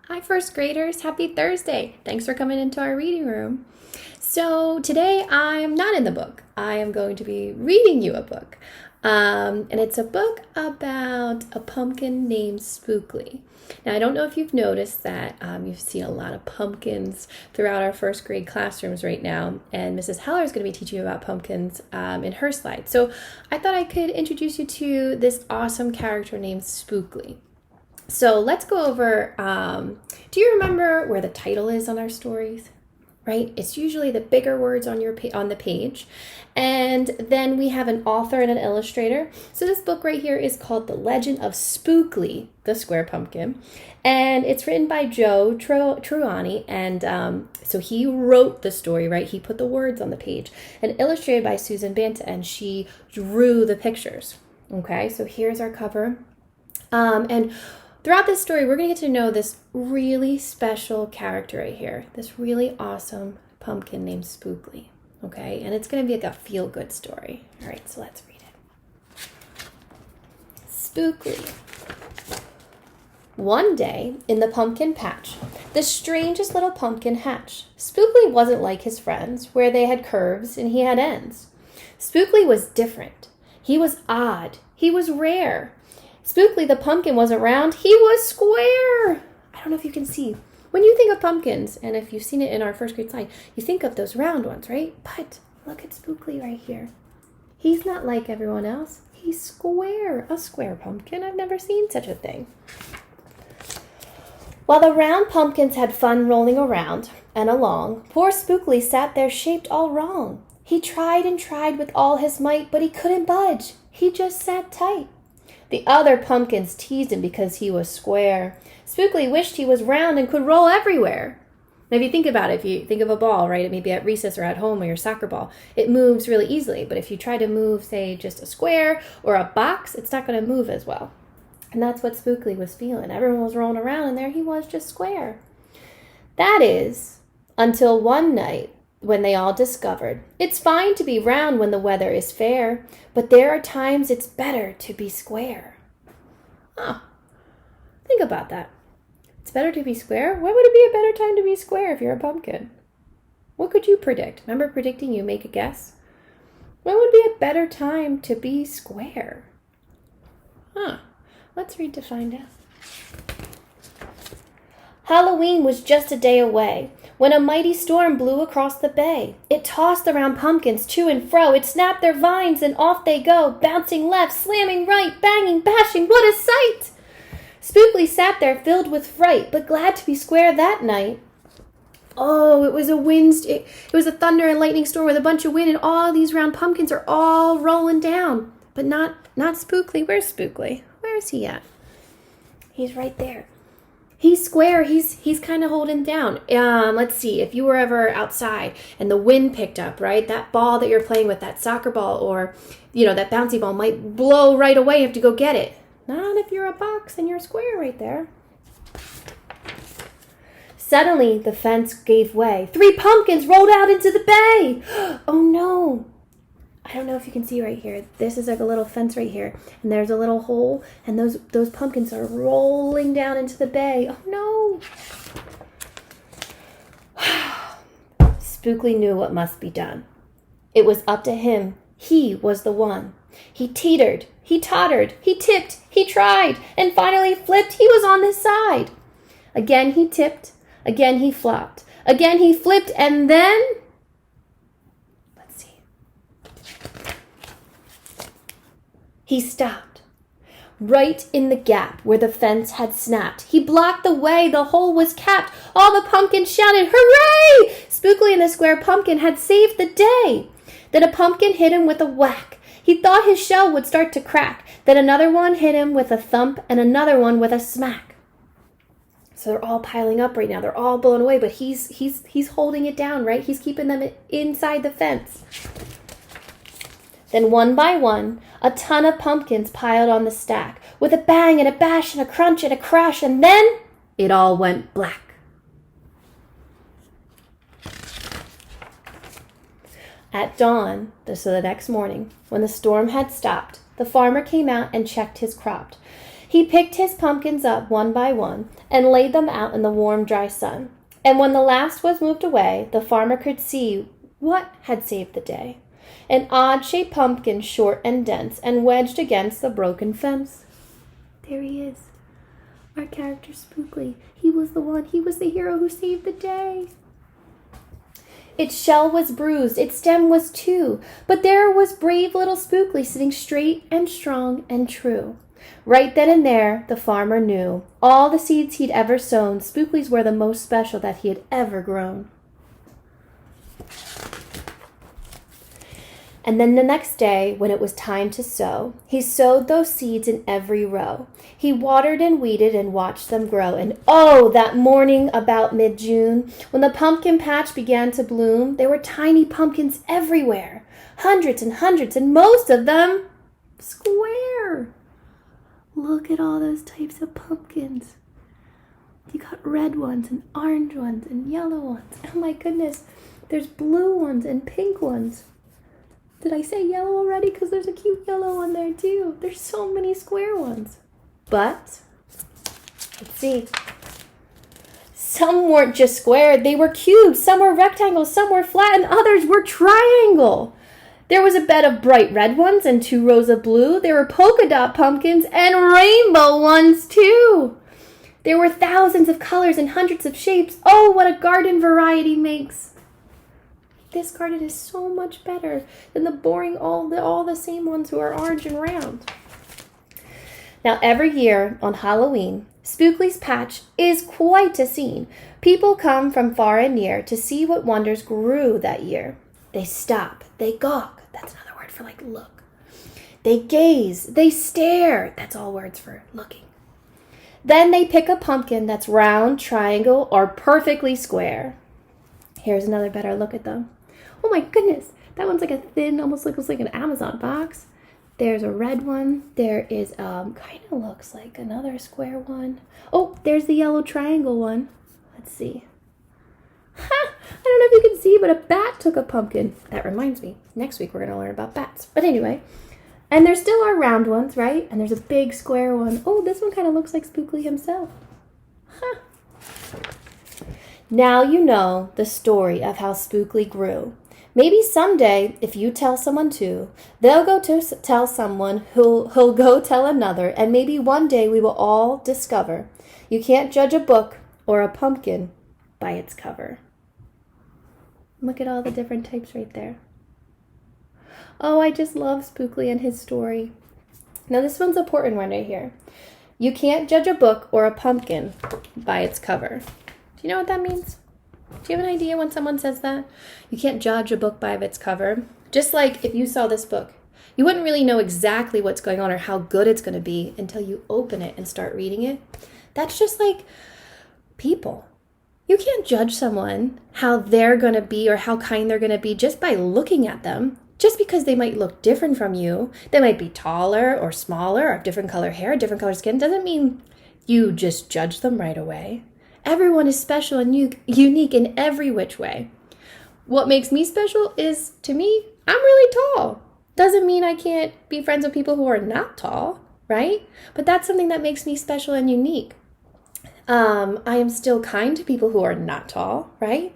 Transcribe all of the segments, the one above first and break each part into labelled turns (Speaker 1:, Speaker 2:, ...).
Speaker 1: Hi, first graders. Happy Thursday. Thanks for coming into our reading room. So today I'm not in the book. I am going to be reading you a book. And it's a book about a pumpkin named Spookley. Now, I don't know if you've noticed that you've seen a lot of pumpkins throughout our first grade classrooms right now, and Mrs. Heller is going to be teaching you about pumpkins in her slides. So I thought I could introduce you to this awesome character named Spookley. So let's go over, do you remember where the title is on our stories? Right? It's usually the bigger words on the page. And then we have an author and an illustrator. So this book right here is called The Legend of Spookley, the Square Pumpkin. And it's written by Joe Truani. And so he wrote the story, right? He put the words on the page. And illustrated by Susan Banta, and she drew the pictures. Okay, so here's our cover. And throughout this story, we're going to get to know this really special character right here, this really awesome pumpkin named Spookley, okay? And it's going to be like a feel-good story. All right, so let's read it. Spookley. One day, in the pumpkin patch, the strangest little pumpkin hatched. Spookley wasn't like his friends, where they had curves and he had ends. Spookley was different. He was odd. He was rare. Spookley the pumpkin wasn't round, he was square. I don't know if you can see. When you think of pumpkins, and if you've seen it in our first grade slide, you think of those round ones, right? But look at Spookley right here. He's not like everyone else. He's square, a square pumpkin. I've never seen such a thing. While the round pumpkins had fun rolling around and along, poor Spookley sat there shaped all wrong. He tried and tried with all his might, but he couldn't budge. He just sat tight. The other pumpkins teased him because he was square. Spookley wished he was round and could roll everywhere. Now, if you think about it, if you think of a ball, right, maybe at recess or at home or your soccer ball, it moves really easily. But if you try to move, say, just a square or a box, it's not going to move as well. And that's what Spookley was feeling. Everyone was rolling around, and there he was, just square. That is, until one night, when they all discovered it's fine to be round when the weather is fair, but there are times it's better to be square. Think about that. It's better to be square? When would it be a better time to be square if you're a pumpkin? What could you predict? Remember predicting? You make a guess? When would be a better time to be square? Let's read to find out. Halloween was just a day away when a mighty storm blew across the bay. It tossed around pumpkins to and fro. It snapped their vines and off they go, bouncing left, slamming right, banging, bashing. What a sight! Spookley sat there filled with fright, but glad to be square that night. Oh, it was it was a thunder and lightning storm with a bunch of wind, and all these round pumpkins are all rolling down. But not Spookley. Where's Spookley? Where is he at? He's right there. He's square. He's kind of holding down. Let's see. If you were ever outside and the wind picked up, right? That ball that you're playing with, that soccer ball or, that bouncy ball might blow right away. You have to go get it. Not if you're a box and you're square right there. Suddenly, the fence gave way. 3 pumpkins rolled out into the bay. Oh, no. I don't know if you can see right here. This is like a little fence right here. And there's a little hole. And those pumpkins are rolling down into the bay. Oh, no. Spookley knew what must be done. It was up to him. He was the one. He teetered. He tottered. He tipped. He tried. And finally flipped. He was on his side. Again he tipped. Again he flopped. Again he flipped. And then... he stopped, right in the gap where the fence had snapped. He blocked the way, the hole was capped. All the pumpkins shouted, "Hooray!" Spookley and the square pumpkin had saved the day. Then a pumpkin hit him with a whack. He thought his shell would start to crack. Then another one hit him with a thump and another one with a smack. So they're all piling up right now. They're all blown away, but he's holding it down, right? He's keeping them inside the fence. Then one by one, a ton of pumpkins piled on the stack, with a bang and a bash and a crunch and a crash, and then it all went black. At dawn, so the next morning, when the storm had stopped, the farmer came out and checked his crop. He picked his pumpkins up one by one and laid them out in the warm, dry sun. And when the last was moved away, the farmer could see what had saved the day. An odd-shaped pumpkin, short and dense, and wedged against the broken fence. There he is, our character Spookley. He was the hero who saved the day. Its shell was bruised, its stem was too, but there was brave little Spookley sitting straight and strong and true. Right then and there, the farmer knew all the seeds he'd ever sown, Spookley's were the most special that he had ever grown. And then the next day, when it was time to sow, he sowed those seeds in every row. He watered and weeded and watched them grow. And oh, that morning about mid-June, when the pumpkin patch began to bloom, there were tiny pumpkins everywhere. Hundreds, and most of them square. Look at all those types of pumpkins. You got red ones and orange ones and yellow ones. Oh my goodness, there's blue ones and pink ones. Did I say yellow already? Because there's a cute yellow one there too. There's so many square ones. But, let's see. Some weren't just square. They were cubes. Some were rectangles. Some were flat. And others were triangle. There was a bed of bright red ones and 2 rows of blue. There were polka dot pumpkins and rainbow ones too. There were thousands of colors and hundreds of shapes. Oh, what a garden variety makes. This garden is so much better than the boring all the same ones who are orange and round. Now every year on Halloween, Spookley's patch is quite a scene. People come from far and near to see what wonders grew that year. They stop, they gawk, that's another word for like look. They gaze, they stare, that's all words for looking. Then they pick a pumpkin that's round, triangle, or perfectly square. Here's another better look at them. Oh my goodness, that one's like a thin, almost looks like an Amazon box. There's a red one. There is, kind of looks like another square one. Oh, there's the yellow triangle one. Let's see. Ha! I don't know if you can see, but a bat took a pumpkin. That reminds me, next week we're going to learn about bats. But anyway, and there still are round ones, right? And there's a big square one. Oh, this one kind of looks like Spookley himself. Huh. Now you know the story of how Spookley grew. Maybe someday, if you tell someone too, they'll go to tell someone who'll go tell another, and maybe one day we will all discover you can't judge a book or a pumpkin by its cover. Look at all the different types right there. Oh, I just love Spookley and his story. Now this one's an important one right here. You can't judge a book or a pumpkin by its cover. Do you know what that means? Do you have an idea when someone says that? You can't judge a book by its cover. Just like if you saw this book, you wouldn't really know exactly what's going on or how good it's going to be until you open it and start reading it. That's just like people. You can't judge someone how they're going to be or how kind they're going to be just by looking at them. Just because they might look different from you, they might be taller or smaller or have different color hair, different color skin, doesn't mean you just judge them right away. Everyone is special and unique in every which way. What makes me special is, to me, I'm really tall. Doesn't mean I can't be friends with people who are not tall, right? But that's something that makes me special and unique. I am still kind to people who are not tall, right?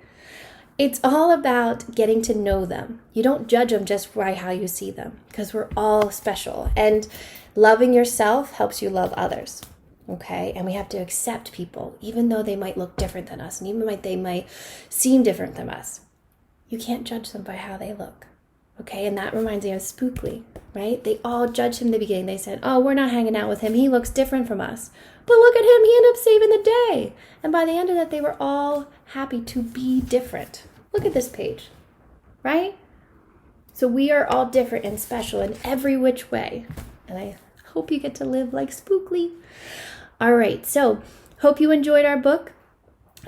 Speaker 1: It's all about getting to know them. You don't judge them just by how you see them, because we're all special. And loving yourself helps you love others. Okay, and we have to accept people, even though they might look different than us, and even they might seem different than us. You can't judge them by how they look. Okay, and that reminds me of Spookley, right? They all judged him in the beginning. They said, oh, we're not hanging out with him. He looks different from us. But look at him. He ended up saving the day. And by the end of that, they were all happy to be different. Look at this page, right? So we are all different and special in every which way. And I hope you get to live like Spookley. All right, so hope you enjoyed our book.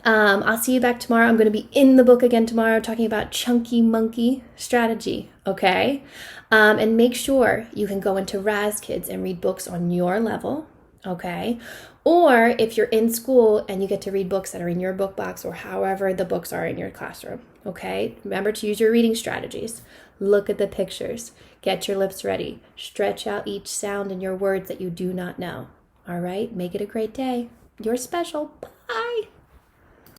Speaker 1: I'll see you back tomorrow. I'm going to be in the book again tomorrow talking about chunky monkey strategy, okay? And make sure you can go into Raz Kids and read books on your level, okay? Or if you're in school and you get to read books that are in your book box or however the books are in your classroom, okay? Remember to use your reading strategies. Look at the pictures. Get your lips ready. Stretch out each sound in your words that you do not know. All right, make it a great day. You're special. Bye.